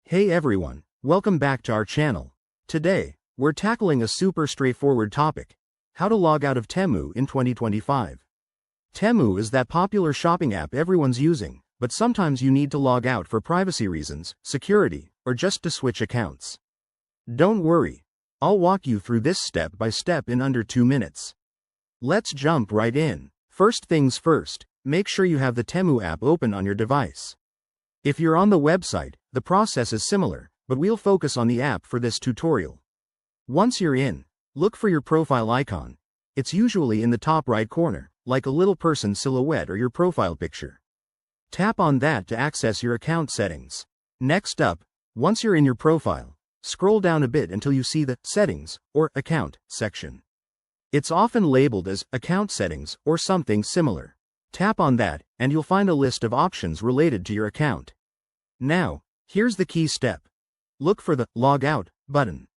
Hey everyone, welcome back to our channel. Today, we're tackling a super straightforward topic: how to log out of Temu in 2025. Temu is that popular shopping app everyone's using, but sometimes you need to log out for privacy reasons, security, or just to switch accounts. Don't worry, I'll walk you through this step by step in under 2 minutes. Let's jump right in. First things first, make sure you have the Temu app open on your device. If you're on the website, the process is similar, but we'll focus on the app for this tutorial. Once you're in, look for your profile icon. It's usually in the top right corner, like a little person silhouette or your profile picture. Tap on that to access your account settings. Next up, once you're in your profile, scroll down a bit until you see the Settings or Account section. It's often labeled as Account Settings or something similar. Tap on that, and you'll find a list of options related to your account. Now, here's the key step. Look for the Log Out button.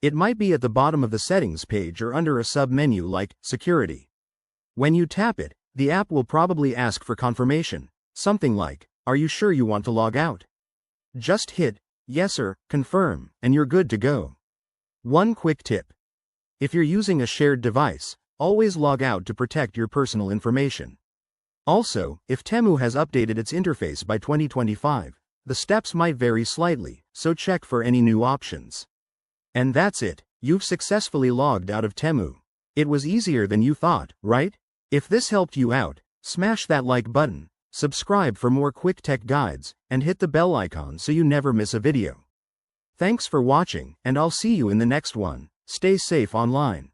It might be at the bottom of the settings page or under a sub-menu like Security. When you tap it, the app will probably ask for confirmation, something like, "Are you sure you want to log out?" Just hit Yes or Confirm, and you're good to go. One quick tip: if you're using a shared device, always log out to protect your personal information. Also, if Temu has updated its interface by 2025, the steps might vary slightly, so check for any new options. And that's it, you've successfully logged out of Temu. It was easier than you thought, right? If this helped you out, smash that like button, subscribe for more quick tech guides, and hit the bell icon so you never miss a video. Thanks for watching, and I'll see you in the next one. Stay safe online.